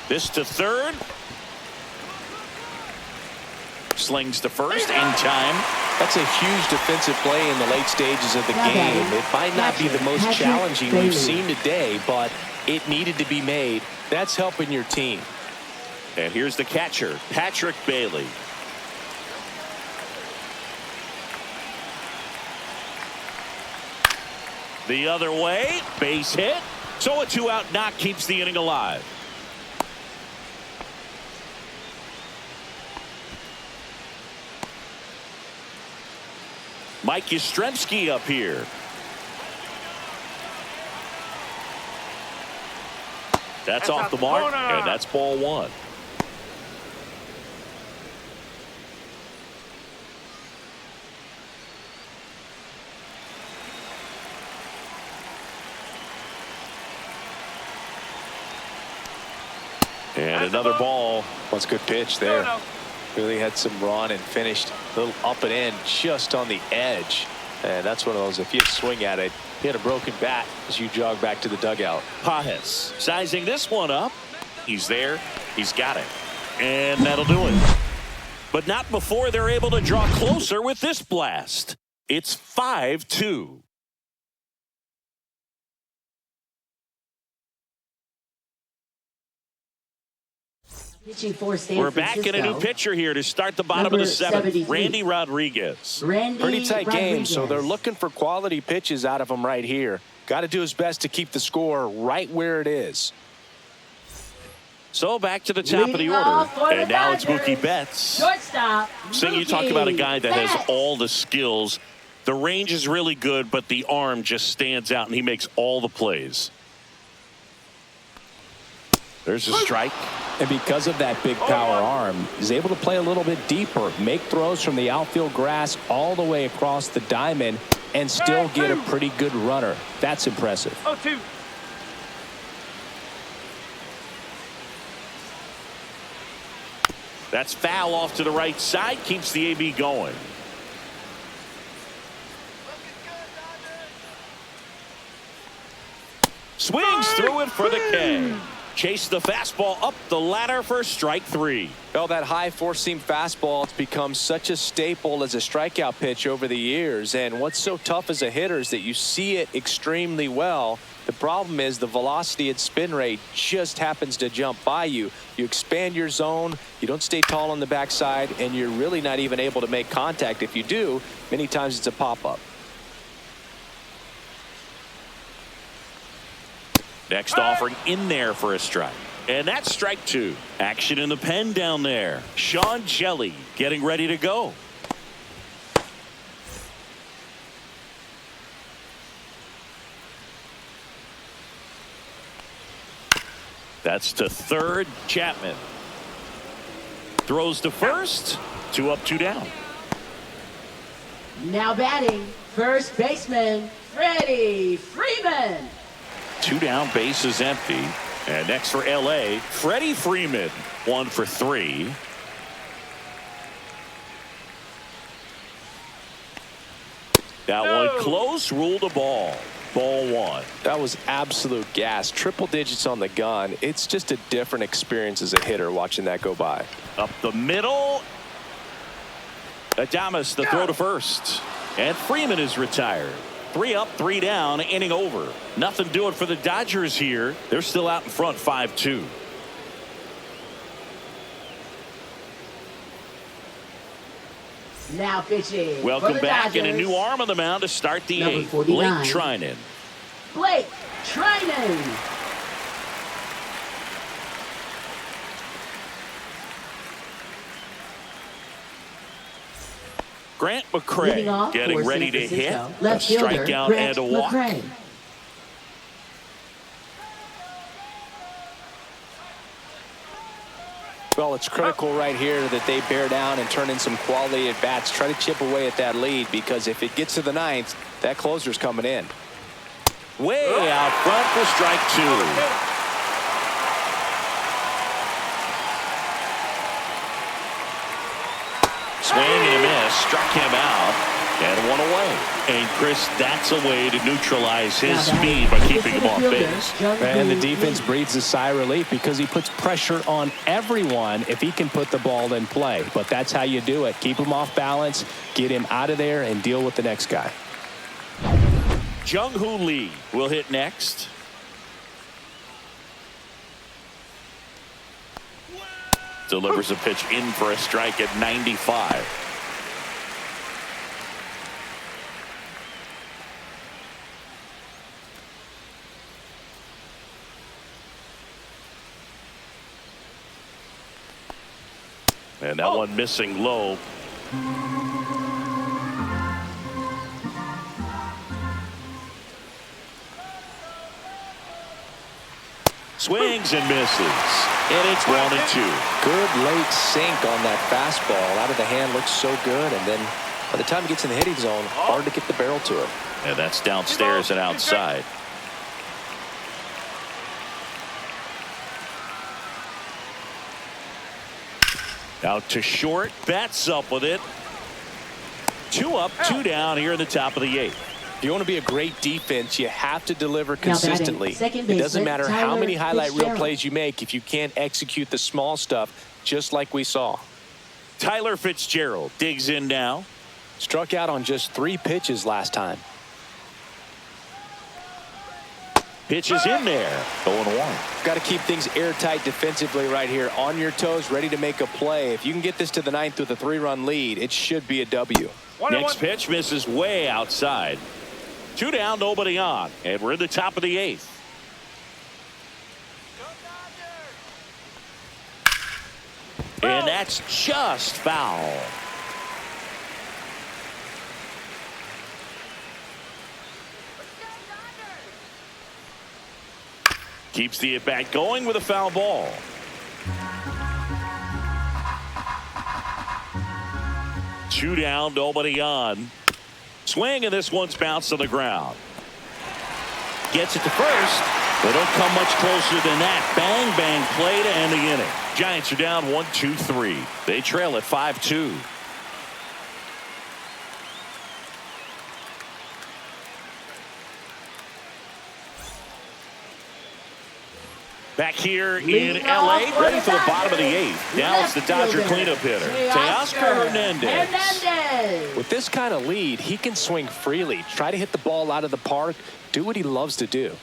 This to third. Slings to first in time. That's a huge defensive play in the late stages of the game. It might not be the most challenging we've seen today, but it needed to be made. That's helping your team. And here's the catcher, Patrick Bailey. The other way, base hit. So a 2-out knock keeps the inning alive. Mike Yastrzemski up here. That's off the mark, and that's ball 1. And another ball. That's a good pitch there. Really had some run and finished a little up and in just on the edge. And that's one of those, if you swing at it, He had a broken bat as you jog back to the dugout. Pajes sizing this one up. He's there. He's got it. And that'll do it. But not before they're able to draw closer with this blast. It's 5-2. Pitching for San We're back in a new pitcher here to start the bottom of the seventh. 73. Randy Rodriguez. Pretty tight game, so they're looking for quality pitches out of him right here. Got to do his best to keep the score right where it is. So back to the top of the order. And now it's Mookie Betts. Shortstop. So you talk about a guy that has all the skills. The range is really good, but the arm just stands out, and he makes all the plays. There's a strike. And because of that big power arm, he's able to play a little bit deeper, make throws from the outfield grass all the way across the diamond, and still get a pretty good runner. That's impressive. 0-2. That's foul off to the right side, keeps the AB going. Swings through it for the K. Chase the fastball up the ladder for strike three. Well, that high four-seam fastball has become such a staple as a strikeout pitch over the years. And what's so tough as a hitter is that you see it extremely well. The problem is the velocity and spin rate just happens to jump by you. You expand your zone, you don't stay tall on the backside, and you're really not even able to make contact. If you do, many times it's a pop-up. Next offering in there for a strike. And that's strike two. Action in the pen down there. Sean Jelly getting ready to go. That's to third. Chapman throws to first. 2 up, 2 down. Now batting, first baseman, Freddie Freeman. 2 down, base is empty. And next for LA, Freddie Freeman, 1 for 3. That one close, ruled a ball. Ball 1. That was absolute gas. Triple digits on the gun. It's just a different experience as a hitter watching that go by. Up the middle. Adames, the throw to first. And Freeman is retired. 3 up, 3 down, inning over. Nothing doing for the Dodgers here. They're still out in front, 5-2. Now pitching. Welcome for the back, Dodgers, and a new arm on the mound to start the Number 8th. 49. Blake Trinan. Blake Trinan. Grant Leading McCray off getting for ready San to hit. Francisco, A left fielder, strikeout Grant and a walk. McCray. Well, it's critical right here that they bear down and turn in some quality at bats. Try to chip away at that lead, because if it gets to the 9th, that closer's coming in. Way out front for strike 2. Swing and a miss, struck him out, and 1 away. And Chris, that's a way to neutralize his speed by keeping him off base. And the defense breathes a sigh of relief because he puts pressure on everyone if he can put the ball in play. But that's how you do it. Keep him off balance, get him out of there, and deal with the next guy. Jung-Hoo Lee will hit next. Delivers a pitch in for a strike at 95. And that one missing low. Swings and misses. And it's 1-2. Good late sink on that fastball. Out of the hand, looks so good. And then by the time it gets in the hitting zone, hard to get the barrel to it. And that's downstairs and outside. Out to short. Bats up with it. 2 up, 2 down here in the top of the 8th. If you want to be a great defense, you have to deliver batting, consistently. second It doesn't baseman, matter how Tyler many highlight reel Fitzgerald. plays you make if you can't execute the small stuff, just like we saw. Tyler Fitzgerald digs in now. Struck out on just 3 pitches last time. Pitch is in there. 0-1. Got to keep things airtight defensively right here. On your toes, ready to make a play. If you can get this to the 9th with a 3-run lead, it should be a W. Next pitch misses way outside. 2 down, nobody on. And we're in the top of the 8th. And that's just foul. Keeps the at-bat going with a foul ball. Two down, nobody on. Swing, and this one's bounced on the ground. Gets it to first. They don't come much closer than that. Bang, bang play to end the inning. Giants are down 1-2-3. They trail at 5-2. Back here in L.A., ready for the bottom of the 8th. Now it's the Dodger cleanup hitter, Teoscar Hernandez. With this kind of lead, he can swing freely, try to hit the ball out of the park, do what he loves to do.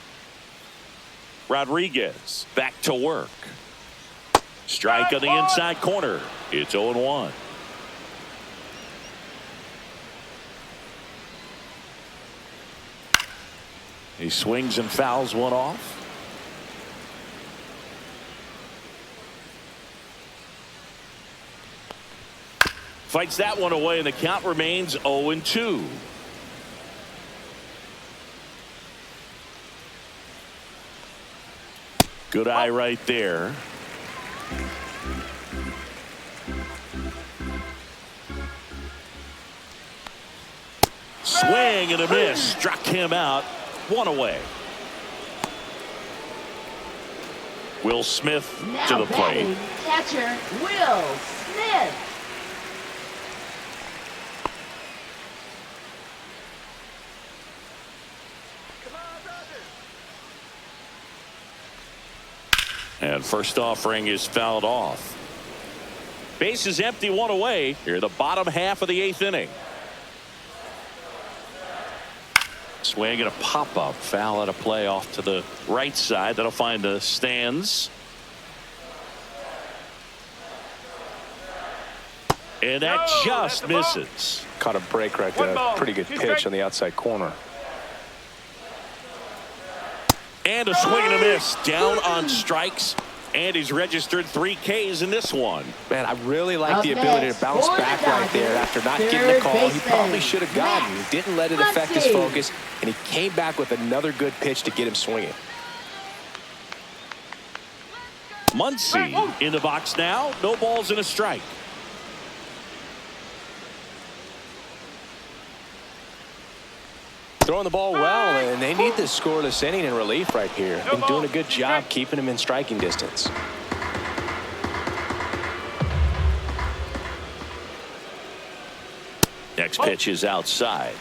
Rodriguez back to work. Strike on the inside corner. It's 0-1. He swings and fouls one off. Fights that one away, and the count remains 0-2. Good eye right there. Swing and a miss. Struck him out. One away. Will Smith to the plate. Catcher Will Smith. And first offering is fouled off. Base is empty, one away. Here, the bottom half of the 8th inning. Swing and a pop-up. Foul at a play off to the right side. That'll find the stands. And that just misses. Caught a break right there. Pretty good pitch on the outside corner. And a swing and a miss. Down on strikes. And he's registered 3 Ks in this one. Man, I really like the ability to bounce back right there after not getting the call. He probably should have gotten. He didn't let it affect his focus, and he came back with another good pitch to get him swinging. Muncy in the box now. No balls and a strike. Throwing the ball well, and they need this scoreless inning in relief right here. Been doing a good job keeping him in striking distance. Next pitch is outside.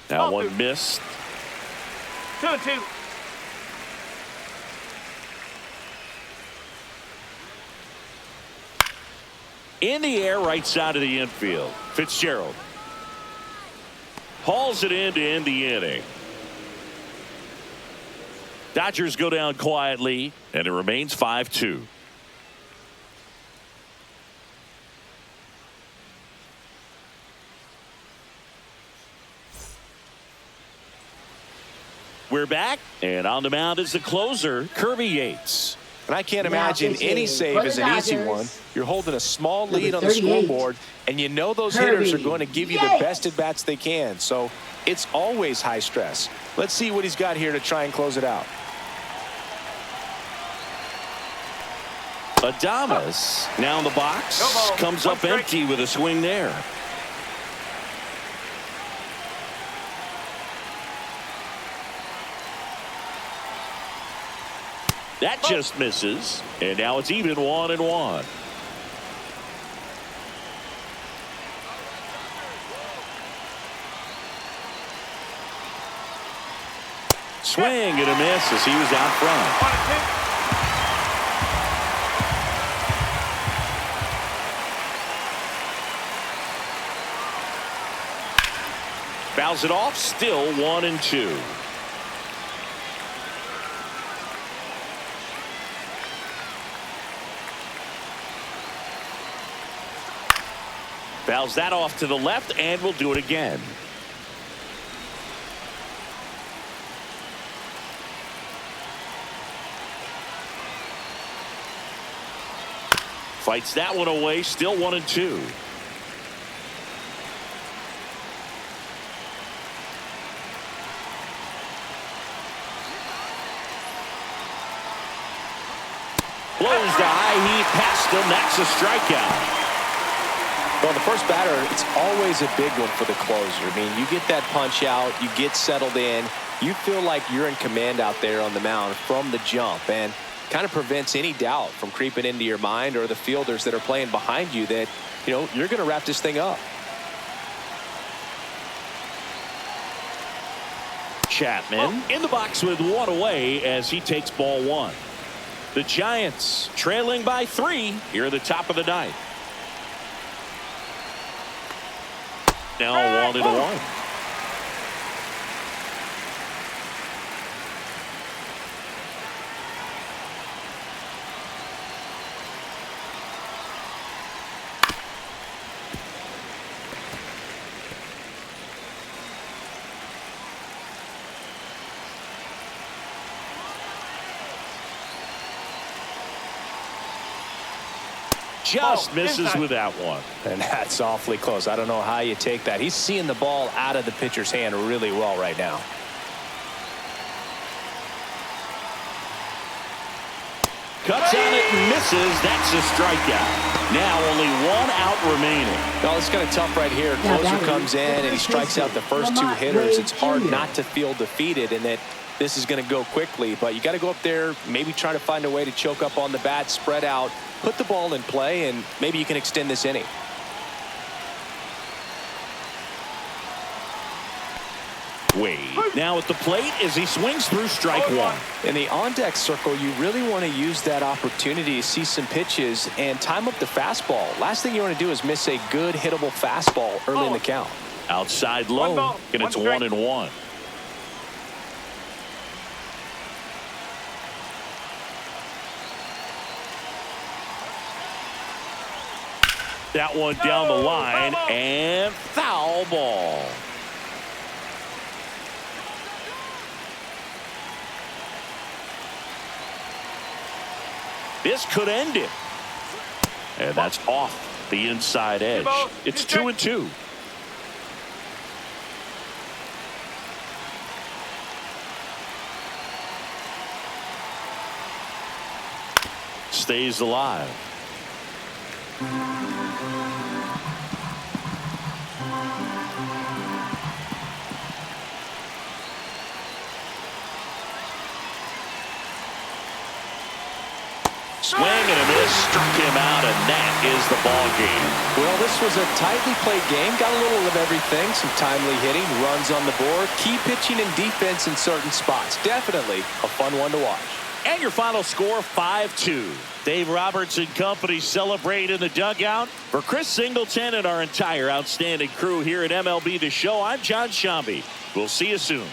That one missed. 2-2. In the air, right side of the infield. Fitzgerald hauls it in to end the inning. Dodgers go down quietly, and it remains 5-2. We're back, and on the mound is the closer, Kirby Yates. And I can't imagine any save is an easy one. You're holding a small lead on the scoreboard, and you know those hitters are going to give you the best at-bats they can. So it's always high stress. Let's see what he's got here to try and close it out. Adames now in the box. Comes up empty with a swing there. That just misses. And now it's even 1-1. Swing and a miss as he was out front. 1-2. Fouls it off, still 1-2. Fouls that off to the left, and we'll do it again. Fights that one away, still 1-2. Blows the high heat past him. That's a strikeout. Well, the first batter, it's always a big one for the closer. I mean, you get that punch out, you get settled in, you feel like you're in command out there on the mound from the jump, and kind of prevents any doubt from creeping into your mind or the fielders that are playing behind you that, you know, you're going to wrap this thing up. Chapman in the box with one away as he takes ball one. The Giants trailing by 3 here at the top of the ninth. Now 1-1. Just misses with that one. And that's awfully close. I don't know how you take that. He's seeing the ball out of the pitcher's hand really well right now. Cuts on it and misses. That's a strikeout. Now only 1 out remaining. No, it's kind of tough right here. Closer comes in and he strikes out the first 2 hitters. It's hard not to feel defeated and that this is going to go quickly. But you got to go up there, maybe try to find a way to choke up on the bat, spread out, put the ball in play, and maybe you can extend this inning. Wade now at the plate as he swings through strike 1. In the on-deck circle, you really want to use that opportunity to see some pitches and time up the fastball. Last thing you want to do is miss a good hittable fastball early in the count. Outside low, and it's 1-1. That one down the line, and foul ball. This could end it. And that's off the inside edge. It's 2-2. Stays alive. Swing and a miss, struck him out, and that is the ball game. Well, this was a tightly played game. Got a little of everything. Some timely hitting, runs on the board, key pitching and defense in certain spots. Definitely a fun one to watch. And your final score, 5-2. Dave Roberts and company celebrate in the dugout. For Chris Singleton and our entire outstanding crew here at MLB The Show, I'm John Shambi. We'll see you soon.